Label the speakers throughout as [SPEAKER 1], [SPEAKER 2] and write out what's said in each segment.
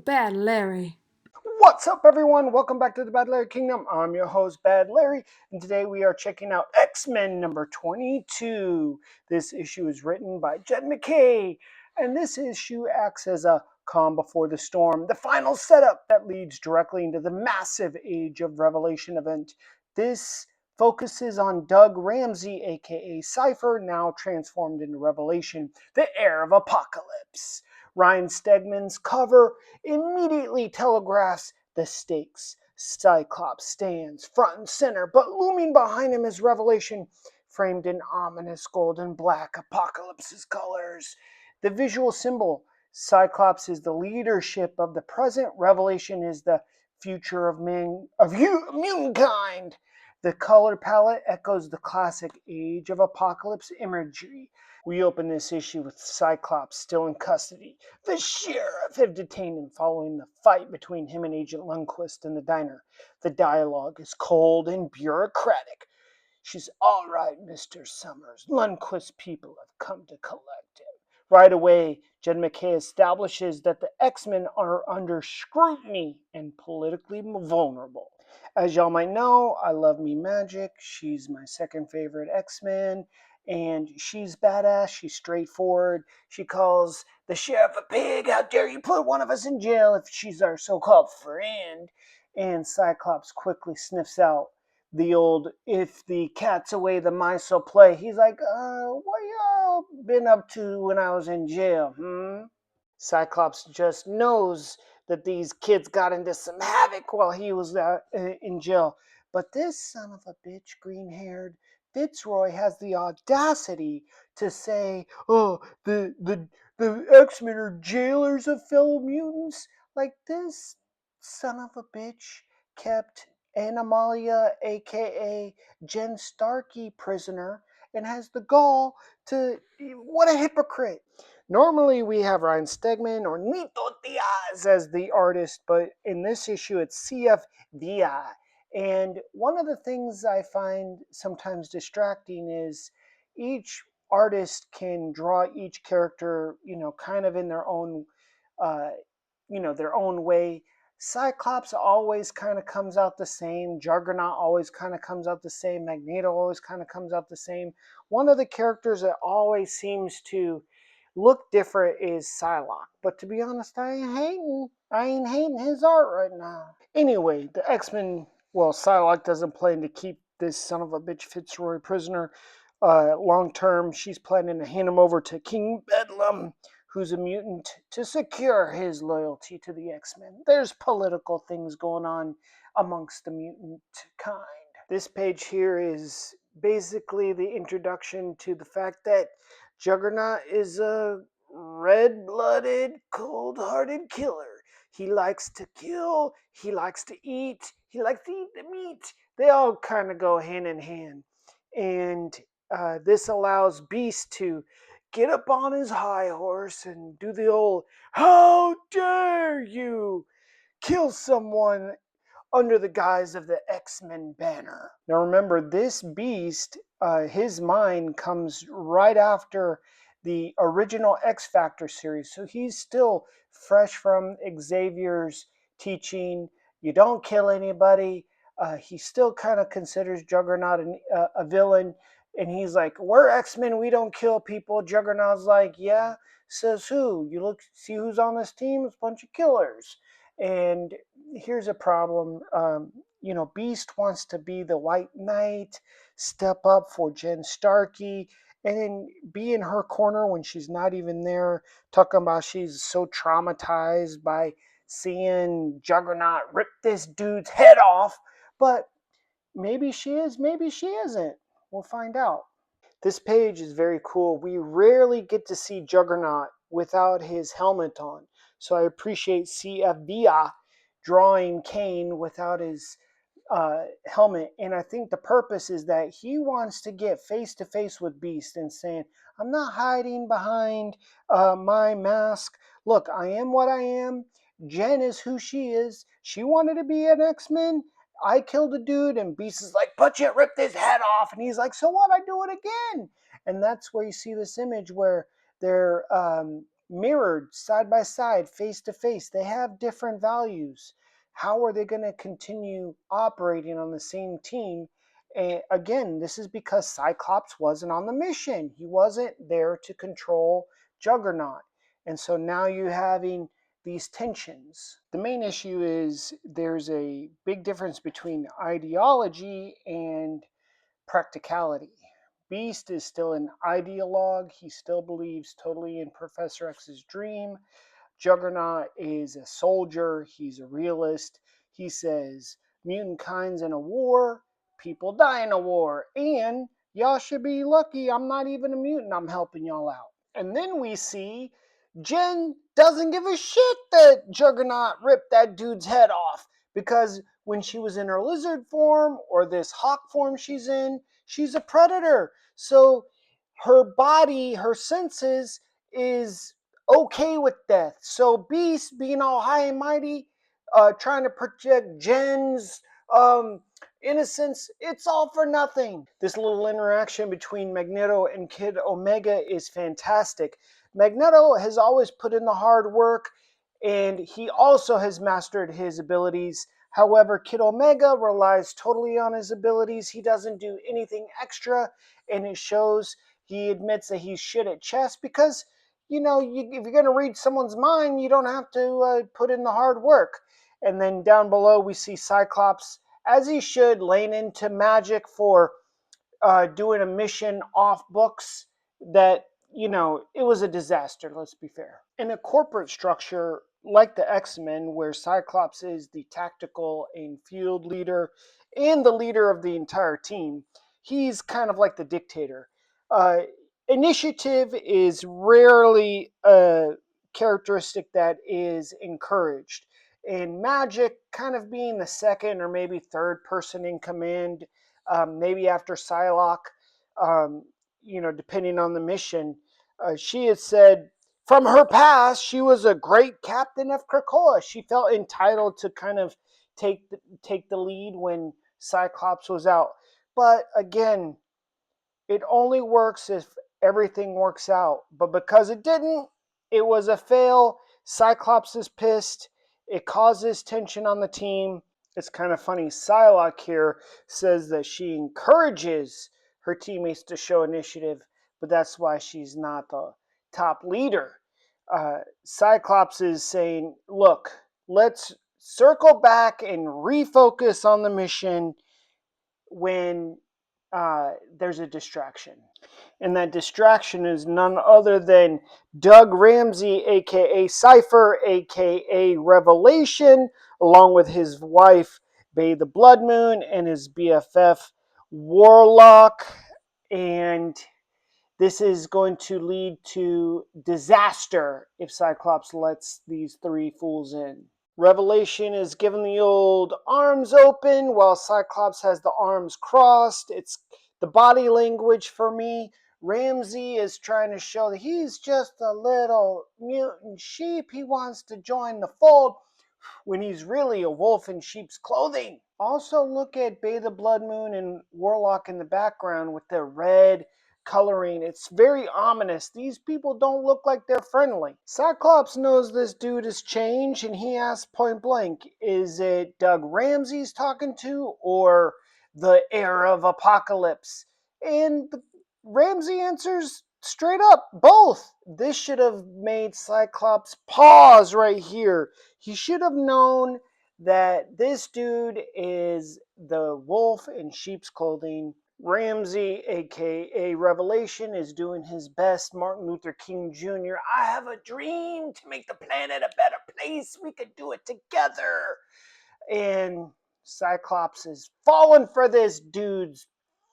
[SPEAKER 1] Bad Larry.
[SPEAKER 2] What's up, everyone? Welcome back to the Bad Larry Kingdom. I'm your host, Bad Larry, and today we are checking out X-Men number 22. This issue is written by Jed MacKay, and this issue acts as a calm before the storm, the final setup that leads directly into the massive Age of Revelation event. This focuses on Doug Ramsey, aka Cypher, now transformed into Revelation, the heir of Apocalypse. Ryan Stegman's cover immediately telegraphs the stakes. Cyclops stands front and center, but looming behind him is Revelation, framed in ominous gold and black Apocalypse's colors. The visual symbol, Cyclops is the leadership of the present, Revelation is the future of humankind. The color palette echoes the classic Age of Apocalypse imagery. We open this issue with Cyclops still in custody. The sheriff have detained him following the fight between him and Agent Lundquist in the diner. The dialogue is cold and bureaucratic. She's all right, Mr. Summers. Lundquist's people have come to collect him. Right away, Jed MacKay establishes that the X-Men are under scrutiny and politically vulnerable. As y'all might know, I love me Magic. She's my second favorite X-Men. And she's badass. She's straightforward. She calls the sheriff a pig. How dare you put one of us in jail if she's our so-called friend? And Cyclops quickly sniffs out the old "if the cat's away the mice will play." He's like, what y'all been up to when I was in jail? Cyclops just knows that these kids got into some havoc while he was in jail. But this son of a bitch, green-haired Fitzroy, has the audacity to say, "Oh, the X-Men are jailers of fellow mutants." Like, this son of a bitch kept Animalia, aka Jen Starkey, prisoner, and has the gall to. What a hypocrite! Normally we have Ryan Stegman or Nito Diaz as the artist, but in this issue it's CF Diaz. And one of the things I find sometimes distracting is each artist can draw each character, kind of in their own, uh, their own way. Cyclops always kind of comes out the same. Juggernaut always kind of comes out the same. Magneto always kind of comes out the same. One of the characters that always seems to look different is Psylocke. But to be honest, I ain't hating his art right now. Anyway, the X-Men, well, Psylocke doesn't plan to keep this son of a bitch Fitzroy prisoner long term. She's planning to hand him over to King Bedlam, who's a mutant, to secure his loyalty to the X-Men. There's political things going on amongst the mutant kind. This page here is basically the introduction to the fact that Juggernaut is a red-blooded, cold-hearted killer. He likes to kill, he likes to eat the meat. They all kind of go hand in hand. And this allows Beast to get up on his high horse and do the old, "How dare you kill someone under the guise of the X-Men banner." Now remember, this Beast, his mind comes right after the original X Factor series. So he's still fresh from Xavier's teaching. You don't kill anybody. He still kind of considers Juggernaut a villain. And he's like, "We're X-Men, we don't kill people." Juggernaut's like, "Yeah, says who? You look, see who's on this team? It's a bunch of killers." And here's a problem. Beast wants to be the White Knight, step up for Jen Starkey, and then be in her corner when she's not even there, talking about she's so traumatized by seeing Juggernaut rip this dude's head off. But maybe she is, maybe she isn't. We'll find out. This page is very cool. We rarely get to see Juggernaut without his helmet on. So I appreciate CF Villa drawing Kane without his helmet. And I think the purpose is that he wants to get face to face with Beast and saying, "I'm not hiding behind my mask. Look, I am what I am. Jen is who she is. She wanted to be an X-Men. I killed a dude," and Beast is like, "But you ripped his head off." And he's like, "So what? I do it again." And that's where you see this image where they're mirrored side by side, face to face. They have different values. How are they going to continue operating on the same team? And again, this is because Cyclops wasn't on the mission. He wasn't there to control Juggernaut. And so now you're having these tensions. The main issue is there's a big difference between ideology and practicality. Beast is still an ideologue. He still believes totally in Professor X's dream. Juggernaut is a soldier. He's a realist. He says, mutant kind's in a war. People die in a war. And y'all should be lucky I'm not even a mutant. I'm helping y'all out. And then we see Jen doesn't give a shit that Juggernaut ripped that dude's head off, because when she was in her lizard form or this hawk form she's in, she's a predator. So her body, her senses is okay with death. So Beast being all high and mighty, trying to project Jen's innocence, it's all for nothing. This little interaction between Magneto and Kid Omega is fantastic. Magneto has always put in the hard work, and he also has mastered his abilities. However, Kid Omega relies totally on his abilities. He doesn't do anything extra, and it shows. He admits that he's shit at chess because, if you're going to read someone's mind, you don't have to put in the hard work. And then down below, we see Cyclops, as he should, laying into magic for doing a mission off books that, it was a disaster, let's be fair. In a corporate structure like the X-Men, where Cyclops is the tactical and field leader and the leader of the entire team, he's kind of like the dictator. Uh, Initiative is rarely a characteristic that is encouraged. And magic kind of being the second or maybe third person in command, maybe after Psylocke, um, depending on the mission. She had said from her past, she was a great captain of Krakoa. She felt entitled to kind of take the lead when Cyclops was out. But again, it only works if everything works out. But because it didn't, it was a fail. Cyclops is pissed. It causes tension on the team. It's kind of funny. Psylocke here says that she encourages her teammates to show initiative, but that's why she's not the top leader. Cyclops is saying, look, let's circle back and refocus on the mission when there's a distraction. And that distraction is none other than Doug Ramsey, aka Cypher, aka Revelation, along with his wife, Bay the Blood Moon, and his BFF, Warlock. And this is going to lead to disaster if Cyclops lets these three fools in. Revelation is giving the old arms open while Cyclops has the arms crossed. It's the body language for me. Ramsey is trying to show that he's just a little mutant sheep. He wants to join the fold when he's really a wolf in sheep's clothing. Also, look at Bay the Blood Moon and Warlock in the background with their red coloring. It's very ominous. These people don't look like they're friendly. Cyclops knows this dude has changed, and he asks point blank, is it Doug Ramsey's talking to or the heir of Apocalypse? And Ramsey answers straight up, both. This should have made Cyclops pause right here. He should have known that this dude is the wolf in sheep's clothing. Ramsey, aka Revelation, is doing his best Martin Luther King Jr. I have a dream to make the planet a better place. We could do it together. And Cyclops is falling for this dude's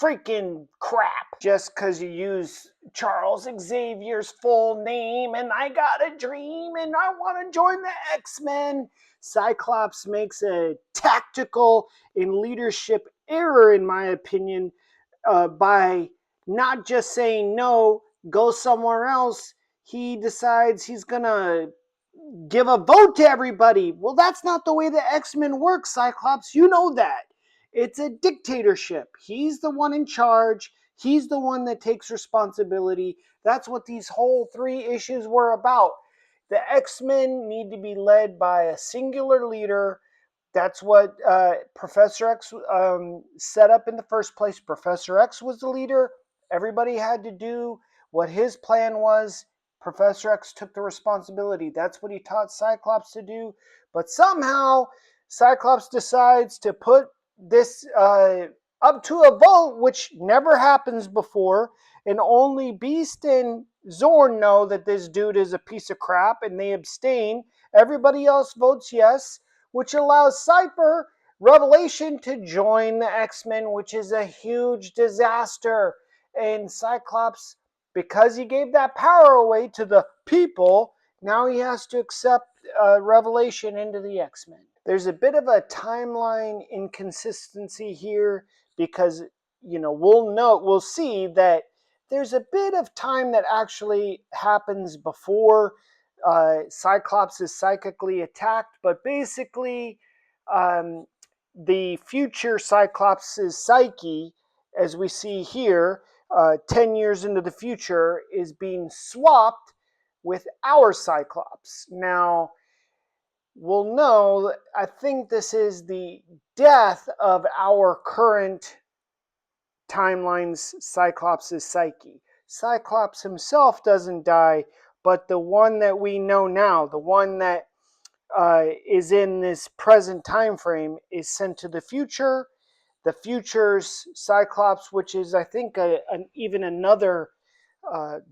[SPEAKER 2] freaking crap just because you use Charles Xavier's full name and I got a dream and I want to join the X-Men. Cyclops makes a tactical and leadership error, in my opinion, by not just saying no, go somewhere else. He decides he's going to give a vote to everybody. Well, that's not the way the X-Men work, Cyclops. You know that. It's a dictatorship. He's the one in charge. He's the one that takes responsibility. That's what these whole three issues were about. The X-Men need to be led by a singular leader. That's what Professor X set up in the first place. Professor X was the leader. Everybody had to do what his plan was. Professor X took the responsibility. That's what he taught Cyclops to do. But somehow, Cyclops decides to put this up to a vote, which never happens before. And only Beast and Zorn know that this dude is a piece of crap, and they abstain. Everybody else votes yes, which allows Cypher Revelation to join the X-Men, which is a huge disaster. And Cyclops, because he gave that power away to the people, now he has to accept Revelation into the X-Men. There's a bit of a timeline inconsistency here because, we'll see that there's a bit of time that actually happens before Cyclops is psychically attacked, but basically, the future Cyclops' psyche, as we see here, 10 years into the future, is being swapped with our Cyclops. Now, we'll know, I think this is the death of our current timeline's Cyclops' psyche. Cyclops himself doesn't die, but the one that we know now, the one that is in this present time frame, is sent to the future. The future's Cyclops, which is, I think, even another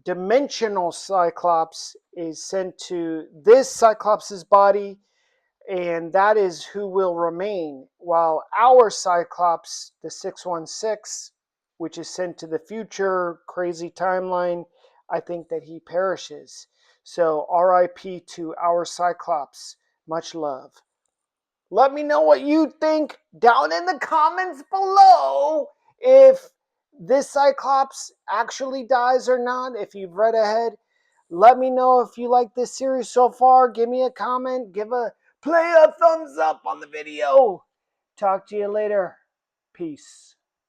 [SPEAKER 2] dimensional Cyclops, is sent to this Cyclops' body, and that is who will remain, while our Cyclops, the 616, which is sent to the future crazy timeline, I think that he perishes. So RIP to our Cyclops. Much love. Let me know what you think down in the comments below, if this Cyclops actually dies or not, if you've read ahead. Let me know if you like this series so far. Give me a comment. Play a thumbs up on the video. Talk to you later. Peace.